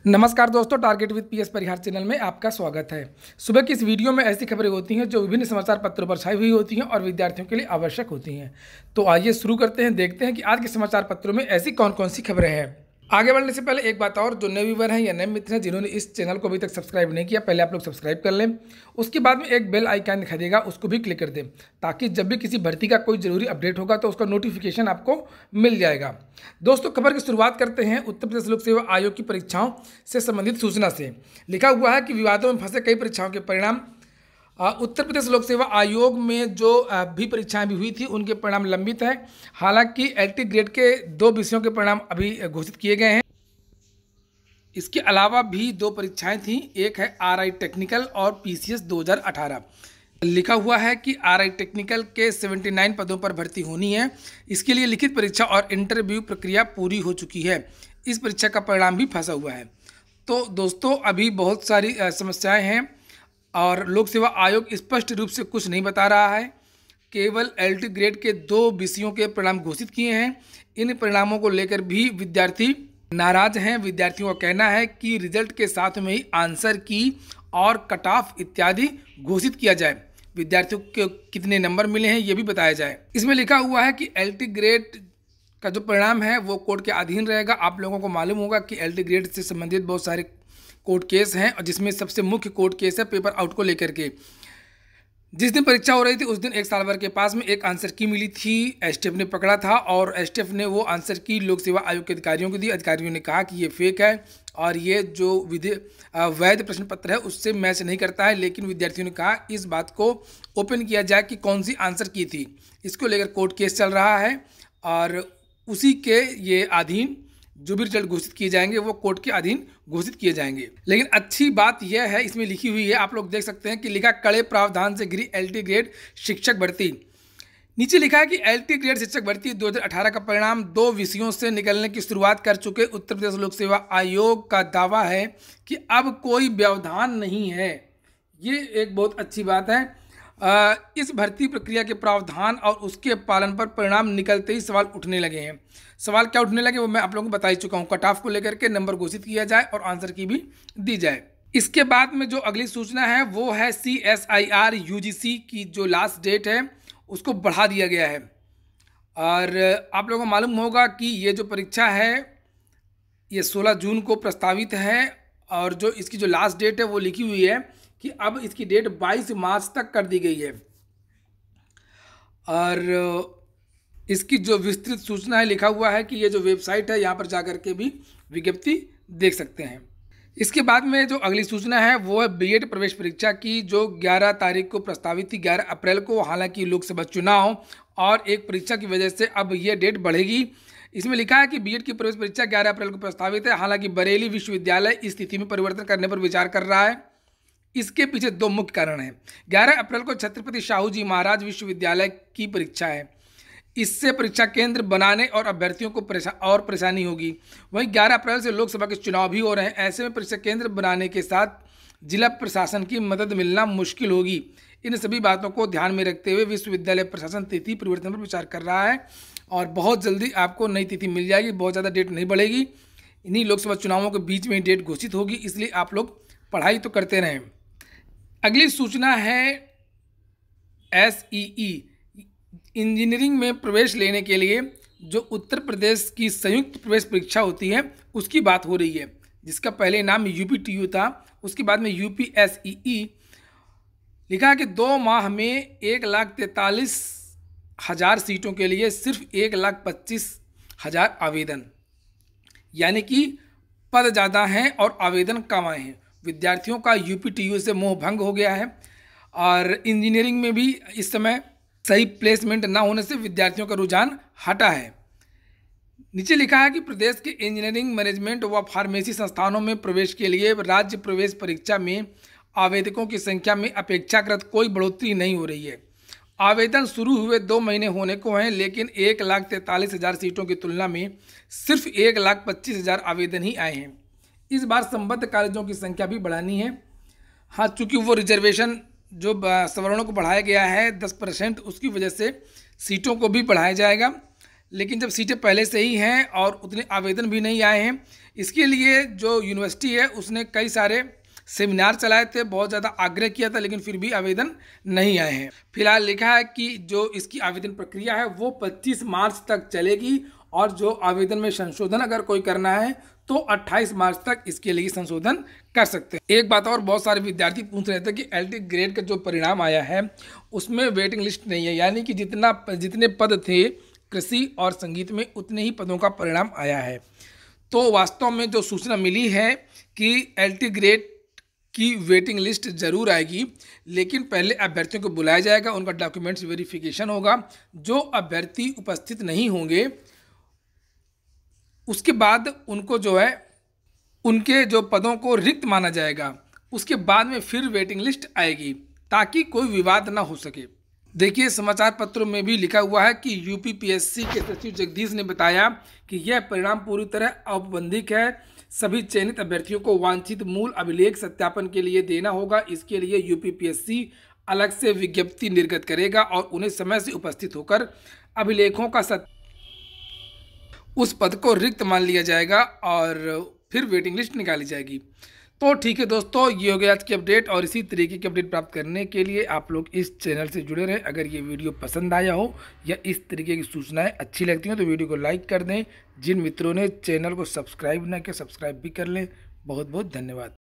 नमस्कार दोस्तों, target with PS Parihar channel में आपका स्वागत है। सुबह की इस वीडियो में ऐसी खबरें होती हैं जो विभिन्न समाचार पत्रों पर छाई हुई होती हैं और विद्यार्थियों के लिए आवश्यक होती हैं। तो आइए शुरू करते हैं, देखते हैं कि आज के समाचार पत्रों में ऐसी कौन कौन सी खबरें हैं। आगे बढ़ने से पहले एक बात और, जो नए व्यूवर हैं या नए मित्र हैं जिन्होंने इस चैनल को अभी तक सब्सक्राइब नहीं किया, पहले आप लोग सब्सक्राइब कर लें। उसके बाद में एक बेल आइकन दिखाई देगा, उसको भी क्लिक कर दें ताकि जब भी किसी भर्ती का कोई जरूरी अपडेट होगा तो उसका नोटिफिकेशन आपको मिल जाएगा। दोस्तों, खबर की शुरुआत करते हैं उत्तर प्रदेश लोक सेवा आयोग की परीक्षाओं से संबंधित सूचना से। लिखा हुआ है कि विवादों में फंसे कई परीक्षाओं के परिणाम। उत्तर प्रदेश लोक सेवा आयोग में जो भी परीक्षाएं भी हुई थी उनके परिणाम लंबित हैं। हालांकि एलटी ग्रेड के 2 विषयों के परिणाम अभी घोषित किए गए हैं। इसके अलावा भी 2 परीक्षाएं थीं, एक है आरआई टेक्निकल और पीसीएस 2018। लिखा हुआ है कि आरआई टेक्निकल के 79 पदों पर भर्ती होनी है। इसके लिए लिखित परीक्षा और इंटरव्यू प्रक्रिया पूरी हो चुकी है। इस परीक्षा का परिणाम भी फंसा हुआ है। तो दोस्तों, अभी बहुत सारी समस्याएं हैं और लोक सेवा आयोग स्पष्ट रूप से कुछ नहीं बता रहा है। केवल एलटी ग्रेड के 2 विषयों के परिणाम घोषित किए हैं। इन परिणामों को लेकर भी विद्यार्थी नाराज हैं। विद्यार्थियों का कहना है कि रिजल्ट के साथ में ही आंसर की और कट ऑफ इत्यादि घोषित किया जाए। विद्यार्थियों को कितने नंबर मिले हैं ये भी बताया जाए। इसमें लिखा हुआ है कि एलटी ग्रेड का जो परिणाम है वो कोर्ट के अधीन रहेगा। आप लोगों को मालूम होगा कि एलटी ग्रेड से संबंधित बहुत सारे कोर्ट केस हैं और जिसमें सबसे मुख्य कोर्ट केस है पेपर आउट को लेकर के। जिस दिन परीक्षा हो रही थी उस दिन एक साल भर के पास में एक आंसर की मिली थी। एसटीएफ ने पकड़ा था और एसटीएफ ने वो आंसर की लोक सेवा आयोग के अधिकारियों को दी। अधिकारियों ने कहा कि ये फेक है और ये जो वैध प्रश्न पत्र है उससे मैच नहीं करता है। लेकिन विद्यार्थियों ने कहा इस बात को ओपन किया जाए कि कौन सी आंसर की थी। इसको लेकर कोर्ट केस चल रहा है और उसी के ये अधीन जो भी रिजल्ट घोषित किए जाएंगे वो कोर्ट के अधीन घोषित किए जाएंगे। लेकिन अच्छी बात यह है, इसमें लिखी हुई है, आप लोग देख सकते हैं कि लिखा कड़े प्रावधान से घिरी एलटी ग्रेड शिक्षक भर्ती। नीचे लिखा है कि एलटी ग्रेड शिक्षक भर्ती 2018 का परिणाम 2 विषयों से निकलने की शुरुआत कर चुके उत्तर प्रदेश लोक सेवा आयोग का दावा है कि अब कोई व्यवधान नहीं है। ये एक बहुत अच्छी बात है। इस भर्ती प्रक्रिया के प्रावधान और उसके पालन पर परिणाम निकलते ही सवाल उठने लगे हैं। सवाल क्या उठने लगे वो मैं आप लोगों को बता ही चुका हूँ। कट ऑफ को लेकर के नंबर घोषित किया जाए और आंसर की भी दी जाए। इसके बाद में जो अगली सूचना है वो है CSIR UGC की जो लास्ट डेट है उसको बढ़ा दिया गया है। और आप लोगों को मालूम होगा कि ये जो परीक्षा है ये 16 जून को प्रस्तावित है और जो इसकी जो लास्ट डेट है वो लिखी हुई है कि अब इसकी डेट 22 मार्च तक कर दी गई है। और इसकी जो विस्तृत सूचना है लिखा हुआ है कि ये जो वेबसाइट है यहाँ पर जाकर के भी विज्ञप्ति देख सकते हैं। इसके बाद में जो अगली सूचना है वो है बीएड प्रवेश परीक्षा की, जो 11 तारीख को प्रस्तावित थी, 11 अप्रैल को। हालांकि लोकसभा चुनाव और एक परीक्षा की वजह से अब ये डेट बढ़ेगी। इसमें लिखा है कि बीएड की प्रवेश परीक्षा 11 अप्रैल को प्रस्तावित है। हालांकि बरेली विश्वविद्यालय इस तिथि में परिवर्तन करने पर विचार कर रहा है। इसके पीछे 2 मुख्य कारण हैं। 11 अप्रैल को छत्रपति शाहू जी महाराज विश्वविद्यालय की परीक्षा है। इससे परीक्षा केंद्र बनाने और अभ्यर्थियों को परेशानी होगी। वहीं 11 अप्रैल से लोकसभा के चुनाव भी हो रहे हैं। ऐसे में परीक्षा केंद्र बनाने के साथ जिला प्रशासन की मदद मिलना मुश्किल होगी। इन सभी बातों को ध्यान में रखते हुए विश्वविद्यालय प्रशासन तिथि परिवर्तन पर विचार कर रहा है और बहुत जल्दी आपको नई तिथि मिल जाएगी। बहुत ज़्यादा डेट नहीं बढ़ेगी। इन्हीं लोकसभा चुनावों के बीच में डेट घोषित होगी, इसलिए आप लोग पढ़ाई तो करते रहें। अगली सूचना है SEE इंजीनियरिंग में प्रवेश लेने के लिए जो उत्तर प्रदेश की संयुक्त प्रवेश परीक्षा होती है उसकी बात हो रही है, जिसका पहले नाम UPTU था, उसके बाद में UPSEE। लिखा है कि 2 माह में 1,43,000 सीटों के लिए सिर्फ 1,25,000 आवेदन, यानी कि पद ज़्यादा हैं और आवेदन कम आए हैं। विद्यार्थियों का UPTU से मोह भंग हो गया है और इंजीनियरिंग में भी इस समय सही प्लेसमेंट ना होने से विद्यार्थियों का रुझान हटा है। नीचे लिखा है कि प्रदेश के इंजीनियरिंग मैनेजमेंट व फार्मेसी संस्थानों में प्रवेश के लिए राज्य प्रवेश परीक्षा में आवेदकों की संख्या में अपेक्षाकृत कोई बढ़ोतरी नहीं हो रही है। आवेदन शुरू हुए 2 महीने होने को हैं, लेकिन 1,43,000 सीटों की तुलना में सिर्फ 1,25,000 आवेदन ही आए हैं। इस बार संबद्ध कॉलेजों की संख्या भी बढ़ानी है। हाँ, चूँकि वो रिजर्वेशन जो सवर्णों को बढ़ाया गया है 10%, उसकी वजह से सीटों को भी बढ़ाया जाएगा। लेकिन जब सीटें पहले से ही हैं और उतने आवेदन भी नहीं आए हैं, इसके लिए जो यूनिवर्सिटी है उसने कई सारे सेमिनार चलाए थे, बहुत ज़्यादा आग्रह किया था, लेकिन फिर भी आवेदन नहीं आए हैं। फिलहाल लिखा है कि जो इसकी आवेदन प्रक्रिया है वो 25 मार्च तक चलेगी और जो आवेदन में संशोधन अगर कोई करना है तो 28 मार्च तक इसके लिए संशोधन कर सकते हैं। एक बात और बहुत सारे विद्यार्थी पूछ रहे थे कि एलटी ग्रेड का जो परिणाम आया है उसमें वेटिंग लिस्ट नहीं है, यानी कि जितने पद थे कृषि और संगीत में उतने ही पदों का परिणाम आया है। तो वास्तव में जो सूचना मिली है कि एलटी ग्रेड की वेटिंग लिस्ट जरूर आएगी, लेकिन पहले अभ्यर्थियों को बुलाया जाएगा, उनका डॉक्यूमेंट्स वेरिफिकेशन होगा। जो अभ्यर्थी उपस्थित नहीं होंगे उसके बाद उनको जो है उनके जो पदों को रिक्त माना जाएगा, उसके बाद में फिर वेटिंग लिस्ट आएगी ताकि कोई विवाद ना हो सके। देखिए समाचार पत्रों में भी लिखा हुआ है कि यूपीपीएससी के सचिव जगदीश ने बताया कि यह परिणाम पूरी तरह औपबंधिक है। सभी चयनित अभ्यर्थियों को वांछित मूल अभिलेख सत्यापन के लिए देना होगा। इसके लिए यूपीपीएससी अलग से विज्ञप्ति निर्गत करेगा और उन्हें समय से उपस्थित होकर अभिलेखों का उस पद को रिक्त मान लिया जाएगा और फिर वेटिंग लिस्ट निकाली जाएगी। तो ठीक है दोस्तों, ये हो गया आज की अपडेट और इसी तरीके की अपडेट प्राप्त करने के लिए आप लोग इस चैनल से जुड़े रहें। अगर ये वीडियो पसंद आया हो या इस तरीके की सूचनाएं अच्छी लगती हैं तो वीडियो को लाइक कर दें। जिन मित्रों ने चैनल को सब्सक्राइब ना किया सब्सक्राइब भी कर लें। बहुत बहुत धन्यवाद।